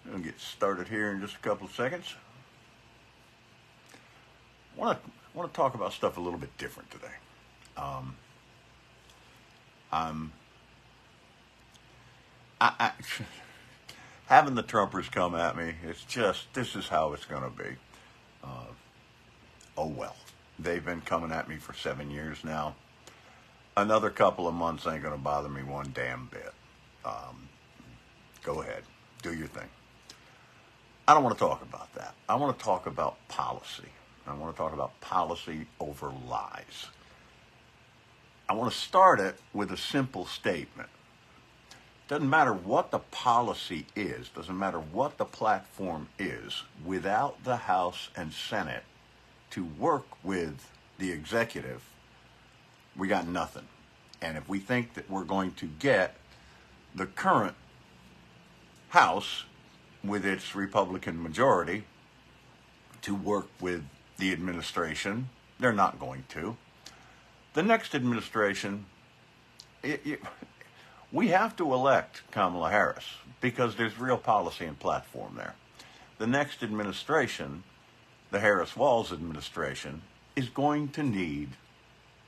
We'll get started here in just a couple of seconds. I want to talk about stuff a little bit different today. I'm having the Trumpers come at me. It's just, this is how it's going to be. Oh well, they've been coming at me for 7 years now. Another couple of months ain't going to bother me one damn bit. Go ahead, do your thing. I don't want to talk about that. I want to talk about policy. I want to talk about policy over lies. I want to start it with a simple statement. Doesn't matter what the policy is, doesn't matter what the platform is, without the House and Senate to work with the executive, we got nothing. And if we think that we're going to get the current House with its Republican majority to work with the administration, they're not going to. The next administration, we have to elect Kamala Harris because there's real policy and platform there. The next administration, the Harris-Walz administration, is going to need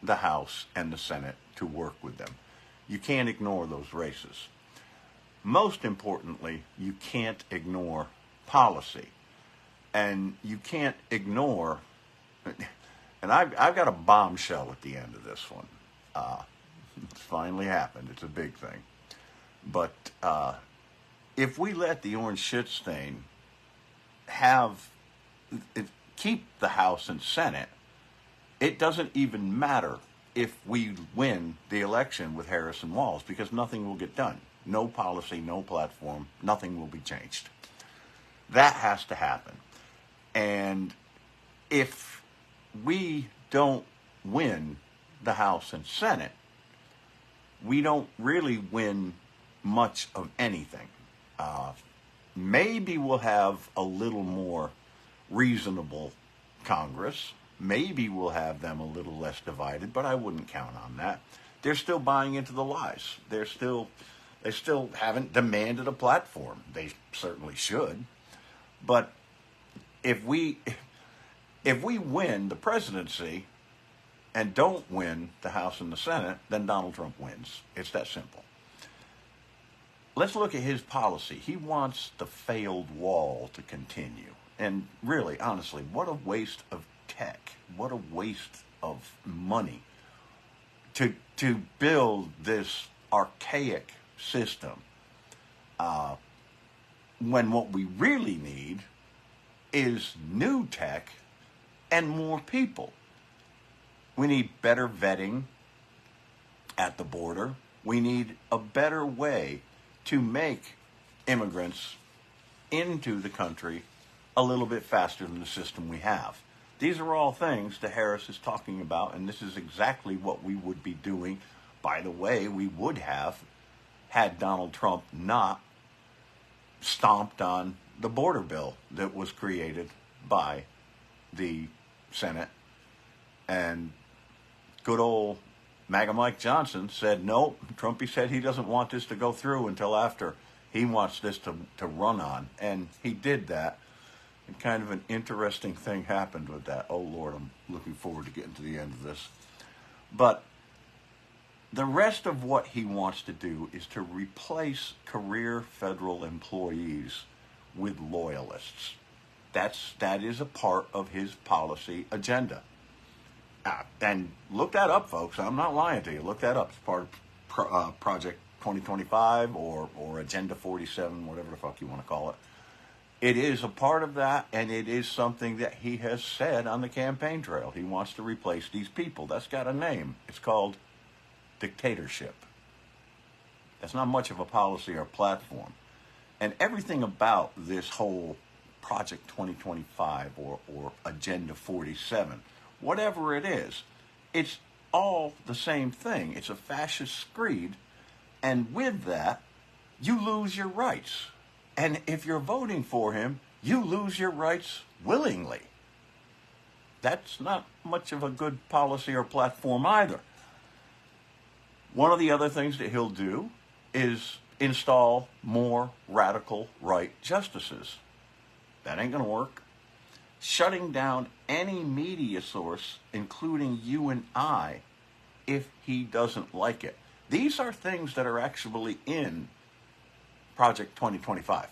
the House and the Senate to work with them. You can't ignore those races. Most importantly, you can't ignore policy. And you can't ignore, and I've got a bombshell at the end of this one. It's finally happened. It's a big thing. But if we let the orange shit stain keep the House and Senate, it doesn't even matter if we win the election with Harris and Walz, because nothing will get done. No policy, no platform, nothing will be changed. That has to happen. And if we don't win the House and Senate, we don't really win much of anything. Maybe we'll have a little more reasonable Congress. Maybe we'll have them a little less divided, but I wouldn't count on that. They're still buying into the lies. They still haven't demanded a platform. They certainly should. But if we win the presidency and don't win the House and the Senate, then Donald Trump wins. It's that simple. Let's look at his policy. He wants the failed wall to continue. And really, honestly, what a waste of tech. What a waste of money to build this archaic system when what we really need is new tech and more people. We need better vetting at the border. We need a better way to make immigrants into the country a little bit faster than the system we have. These are all things that Harris is talking about, and this is exactly what we would be doing. By the way, we would have had Donald Trump not stomped on the border bill that was created by the Senate. And good old MAGA Mike Johnson said, no, Trumpy said he doesn't want this to go through until after he wants this to run on. And he did that. And kind of an interesting thing happened with that. Oh, Lord, I'm looking forward to getting to the end of this. But the rest of what he wants to do is to replace career federal employees with loyalists. That is a part of his policy agenda. And look that up, folks. I'm not lying to you. Look that up. It's part of Project 2025 or Agenda 47, whatever the fuck you want to call it. It is a part of that, and it is something that he has said on the campaign trail. He wants to replace these people. That's got a name. It's called dictatorship. That's not much of a policy or platform. And everything about this whole Project 2025 or Agenda 47, whatever it is, it's all the same thing. It's a fascist screed, and with that, you lose your rights. And if you're voting for him, you lose your rights willingly. That's not much of a good policy or platform either. One of the other things that he'll do is install more radical right justices. That ain't going to work. Shutting down any media source, including you and I, if he doesn't like it. These are things that are actually in Project 2025.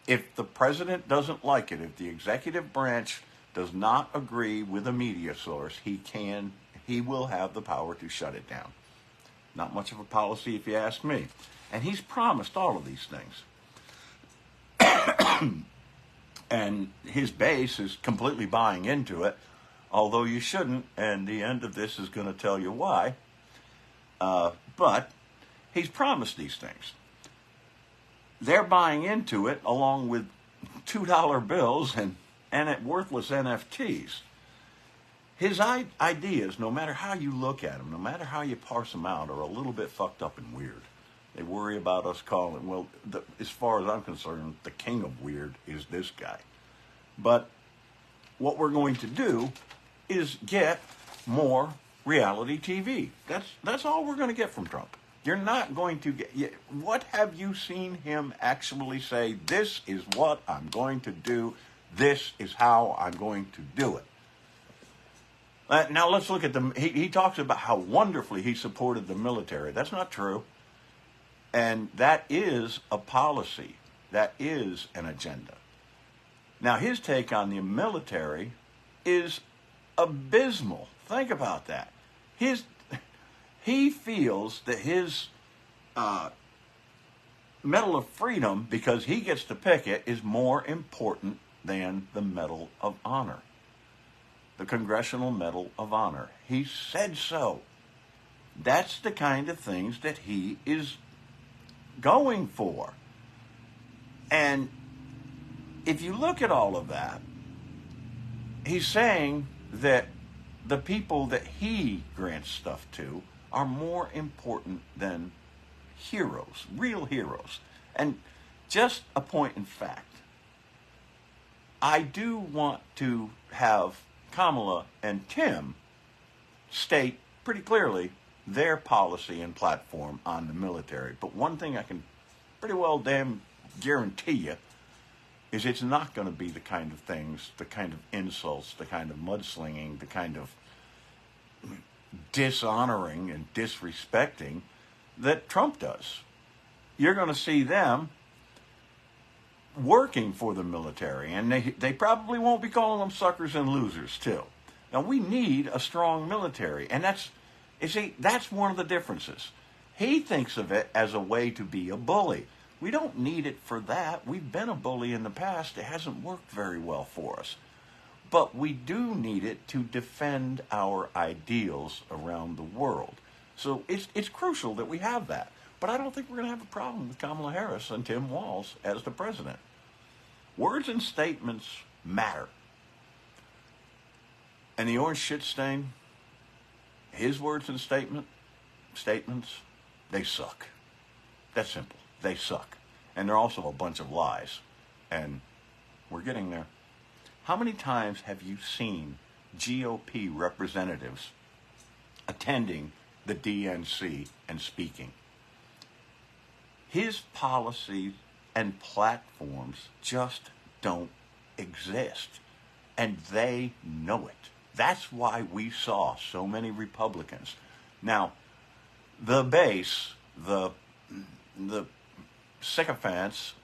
If the president doesn't like it, if the executive branch does not agree with a media source, he will have the power to shut it down. Not much of a policy if you ask me. And he's promised all of these things. And his base is completely buying into it, although you shouldn't, and the end of this is going to tell you why. But he's promised these things. They're buying into it along with $2 bills and at worthless NFTs. His ideas, no matter how you look at them, no matter how you parse them out, are a little bit fucked up and weird. They worry about us calling, well, as far as I'm concerned, the king of weird is this guy. But what we're going to do is get more reality TV. That's all we're going to get from Trump. You're not going to get, what have you seen him actually say? This is what I'm going to do. This is how I'm going to do it. Now let's look at he talks about how wonderfully he supported the military. That's not true. And that is a policy. That is an agenda. Now his take on the military is abysmal. Think about that. He feels that his Medal of Freedom, because he gets to pick it, is more important than the Medal of Honor. The Congressional Medal of Honor. He said so. That's the kind of things that he is going for. And if you look at all of that, he's saying that the people that he grants stuff to are more important than heroes, real heroes. And just a point in fact, I do want to have Kamala and Tim state pretty clearly their policy and platform on the military. But one thing I can pretty well damn guarantee you is it's not going to be the kind of things, the kind of insults, the kind of mudslinging, the kind of dishonoring and disrespecting that Trump does. You're going to see them working for the military, and they probably won't be calling them suckers and losers too. Now we need a strong military, and that's one of the differences. He thinks of it as a way to be a bully. We don't need it for that. We've been a bully in the past. It hasn't worked very well for us. But we do need it to defend our ideals around the world. So it's crucial that we have that. But I don't think we're going to have a problem with Kamala Harris and Tim Walz as the president. Words and statements matter. And the orange shit stain, his words and statements, they suck. That's simple. They suck. And they're also a bunch of lies. And we're getting there. How many times have you seen GOP representatives attending the DNC and speaking? His policies and platforms just don't exist. And they know it. That's why we saw so many Republicans. Now, the base, the sycophants,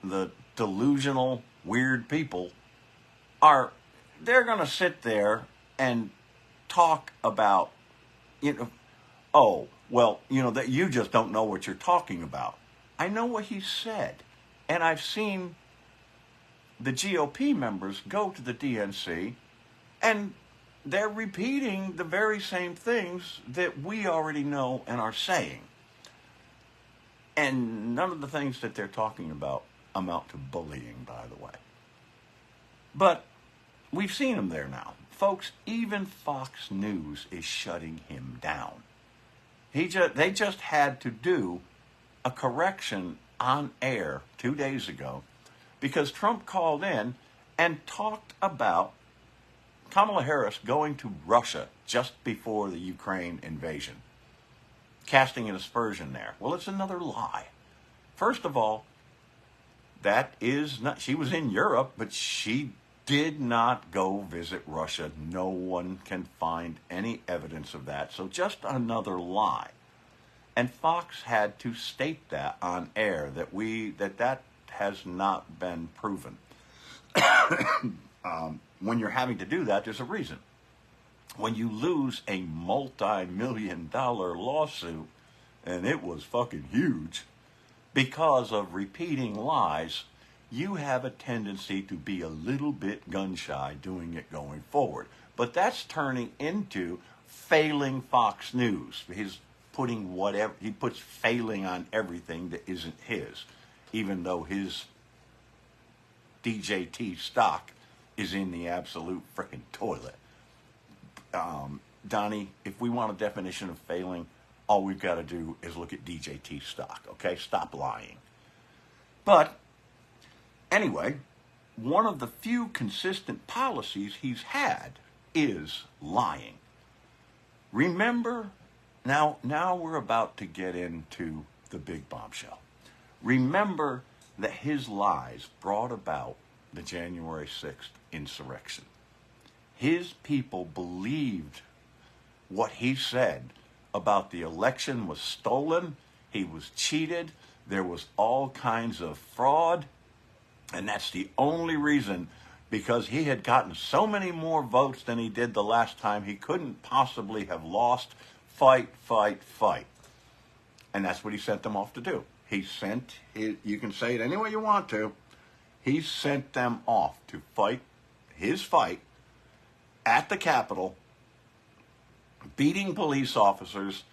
the delusional, weird people, they're going to sit there and talk about, that you just don't know what you're talking about. I know what he said. And I've seen the GOP members go to the DNC, and they're repeating the very same things that we already know and are saying. And none of the things that they're talking about amount to bullying, by the way. But we've seen him there now. Folks, even Fox News is shutting him down. They just had to do a correction on air 2 days ago because Trump called in and talked about Kamala Harris going to Russia just before the Ukraine invasion, casting an aspersion there. Well, it's another lie. First of all, that is not, she was in Europe, but she did not go visit Russia. No one can find any evidence of that. So just another lie. And Fox had to state that on air, that has not been proven. When you're having to do that, there's a reason. When you lose a multi-million-dollar lawsuit, and it was fucking huge, because of repeating lies, you have a tendency to be a little bit gun-shy doing it going forward. But that's turning into failing Fox News. He puts failing on everything that isn't his, even though his DJT stock is in the absolute frickin' toilet. Donnie, if we want a definition of failing, all we've got to do is look at DJT stock, okay? Stop lying. But anyway, one of the few consistent policies he's had is lying. Remember, now we're about to get into the big bombshell. Remember that his lies brought about the January 6th insurrection. His people believed what he said about the election was stolen, he was cheated, there was all kinds of fraud, and that's the only reason, because he had gotten so many more votes than he did the last time, he couldn't possibly have lost. Fight, fight, fight. And that's what he sent them off to do. You can say it any way you want to, he sent them off to fight his fight at the Capitol, beating police officers,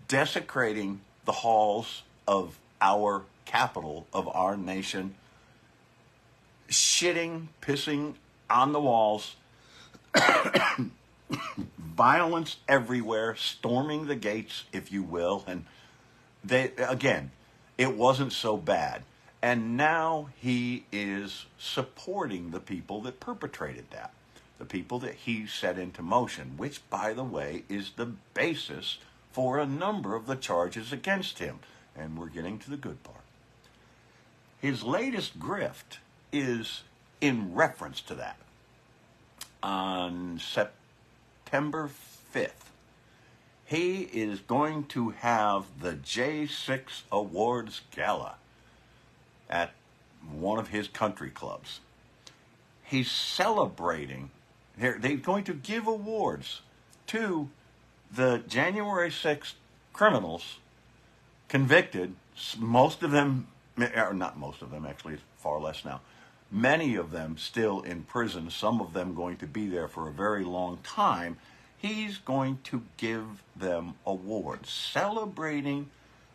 desecrating the halls of our capital, of our nation, shitting, pissing on the walls, violence everywhere, storming the gates, if you will. And it wasn't so bad. And now he is supporting the people that perpetrated that. The people that he set into motion, which, by the way, is the basis for a number of the charges against him. And we're getting to the good part. His latest grift is in reference to that. On September 5th, he is going to have the J6 Awards Gala at one of his country clubs. He's celebrating. They're going to give awards to the January 6th criminals convicted. Most of them, or not most of them, actually, far less now. Many of them still in prison, some of them going to be there for a very long time. He's going to give them awards celebrating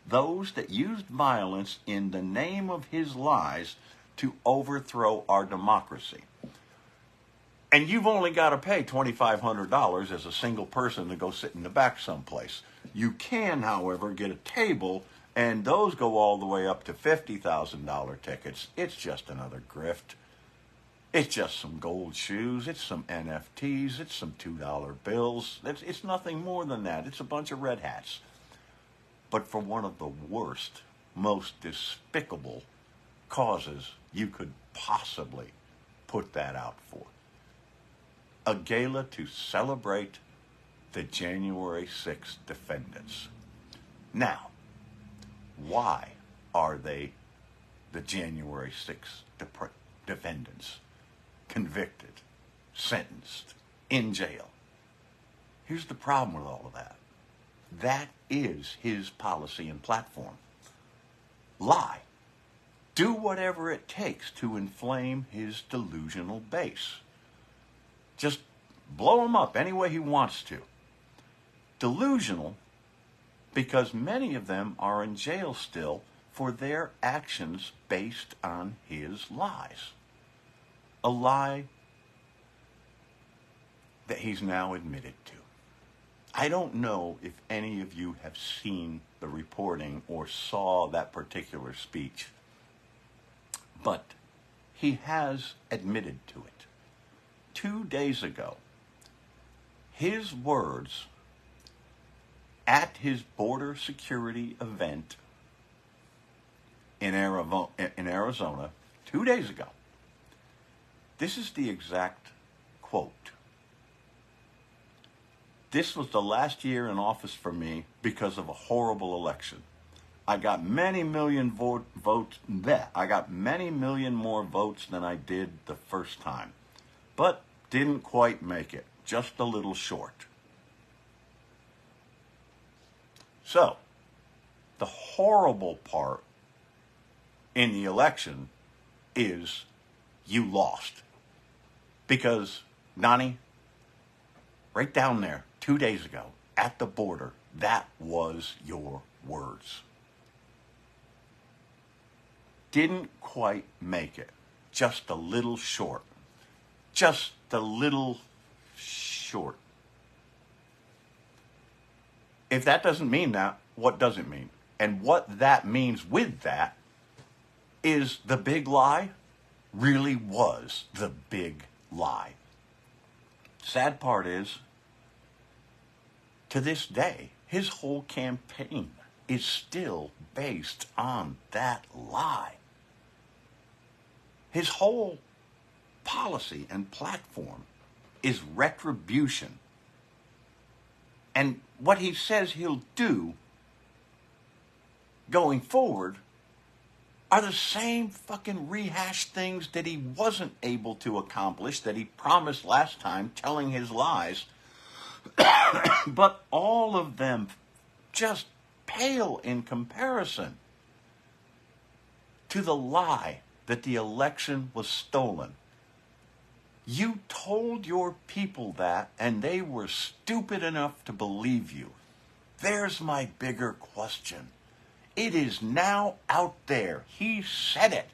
those that used violence in the name of his lies to overthrow our democracy. And you've only got to pay $2,500 as a single person to go sit in the back someplace. You can, however, get a table, and those go all the way up to $50,000 tickets. It's just another grift. It's just some gold shoes. It's some NFTs. It's some $2 bills. It's nothing more than that. It's a bunch of red hats. But for one of the worst, most despicable causes you could possibly put that out for. A gala to celebrate the January 6th defendants. Now, why are they the January 6th defendants? Convicted, sentenced, in jail. Here's the problem with all of that. That is his policy and platform. Lie. Do whatever it takes to inflame his delusional base. Just blow him up any way he wants to. Delusional because many of them are in jail still for their actions based on his lies. A lie that he's now admitted to. I don't know if any of you have seen the reporting or saw that particular speech, but he has admitted to it. 2 days ago, his words at his border security event in Arizona 2 days ago. This is the exact quote. This was the last year in office for me because of a horrible election. I got many million votes. I got many million more votes than I did the first time, but didn't quite make it. Just a little short. So, the horrible part in the election is you lost. Because, Donnie, right down there, 2 days ago, at the border, that was your words. Didn't quite make it. Just a little short. Just a little short. If that doesn't mean that, what does it mean? And what that means with that is the big lie really was the big lie. Sad part is, to this day, his whole campaign is still based on that lie. His whole policy and platform is retribution. And what he says he'll do going forward are the same fucking rehashed things that he wasn't able to accomplish, that he promised last time, telling his lies. But all of them just pale in comparison to the lie that the election was stolen. You told your people that, and they were stupid enough to believe you. There's my bigger question. It is now out there. He said it.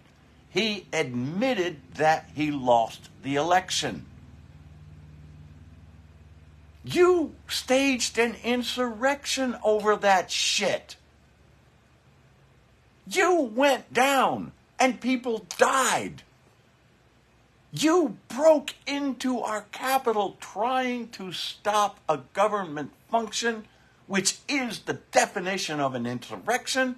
He admitted that he lost the election. You staged an insurrection over that shit. You went down and people died. You broke into our Capitol trying to stop a government function, which is the definition of an insurrection,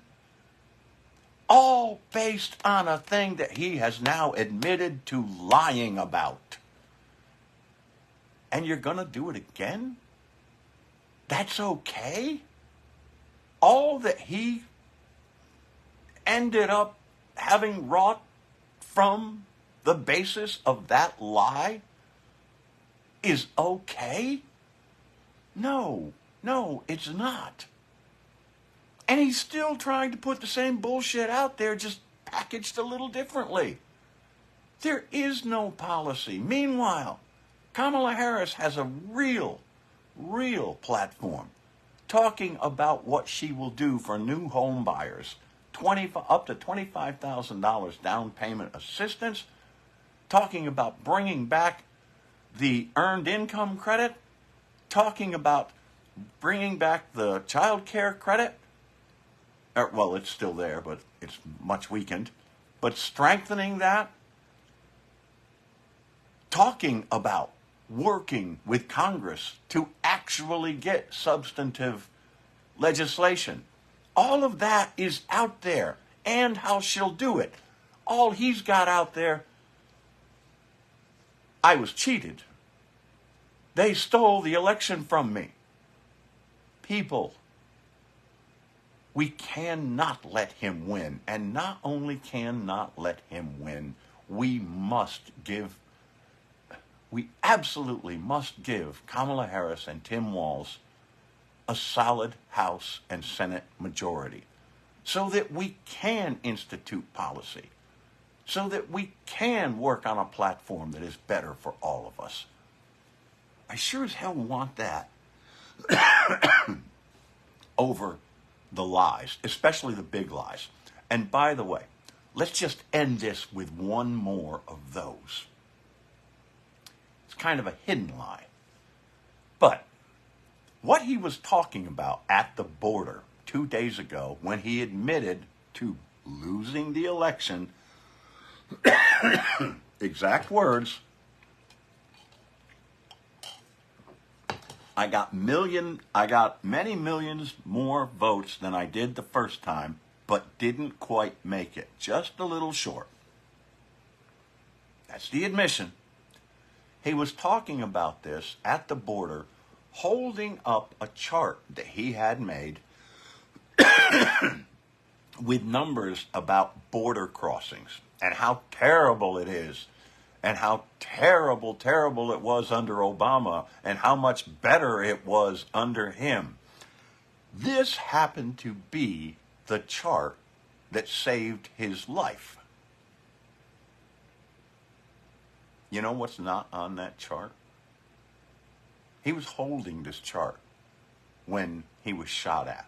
all based on a thing that he has now admitted to lying about. And you're going to do it again? That's okay? All that he ended up having wrought from the basis of that lie is okay? No, it's not. And he's still trying to put the same bullshit out there, just packaged a little differently. There is no policy. Meanwhile, Kamala Harris has a real platform talking about what she will do for new home buyers. Up to $25,000 down payment assistance, talking about bringing back the earned income credit, talking about bringing back the child care credit. Well, it's still there, but it's much weakened. But strengthening that, talking about working with Congress to actually get substantive legislation. All of that is out there, and how she'll do it. All he's got out there, I was cheated. They stole the election from me. People, we cannot let him win. And not only cannot let him win, we absolutely must give Kamala Harris and Tim Walz a solid House and Senate majority so that we can institute policy, so that we can work on a platform that is better for all of us. I sure as hell want that over the lies, especially the big lies. And by the way, let's just end this with one more of those. It's kind of a hidden lie. But what he was talking about at the border 2 days ago when he admitted to losing the election, exact words, I got many millions more votes than I did the first time, but didn't quite make it. Just a little short. That's the admission. He was talking about this at the border, holding up a chart that he had made with numbers about border crossings and how terrible it is and how terrible it was under Obama and how much better it was under him. This happened to be the chart that saved his life. You know what's not on that chart? He was holding this chart when he was shot at.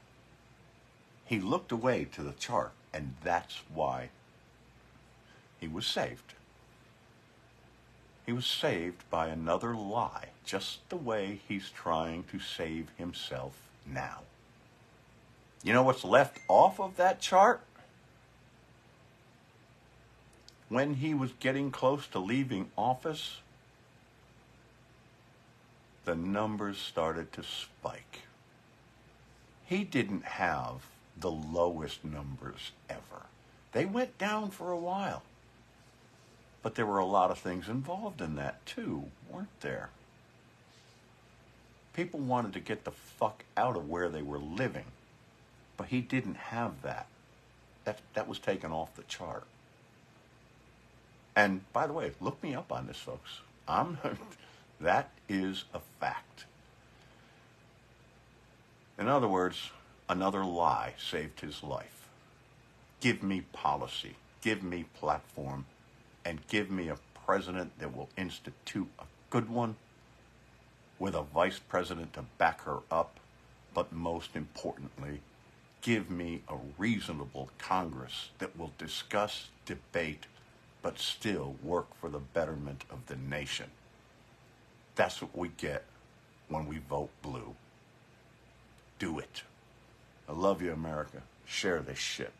He looked away to the chart, and that's why he was saved. He was saved by another lie, just the way he's trying to save himself now. You know what's left off of that chart? When he was getting close to leaving office, the numbers started to spike. He didn't have the lowest numbers ever. They went down for a while. But there were a lot of things involved in that too, weren't there? People wanted to get the fuck out of where they were living. But he didn't have that. That was taken off the chart. And by the way, look me up on this, folks. That is a fact. In other words, another lie saved his life. Give me policy, give me platform, and give me a president that will institute a good one with a vice president to back her up, but most importantly, give me a reasonable Congress that will discuss, debate, but still work for the betterment of the nation. That's what we get when we vote blue. Do it. I love you, America. Share this shit.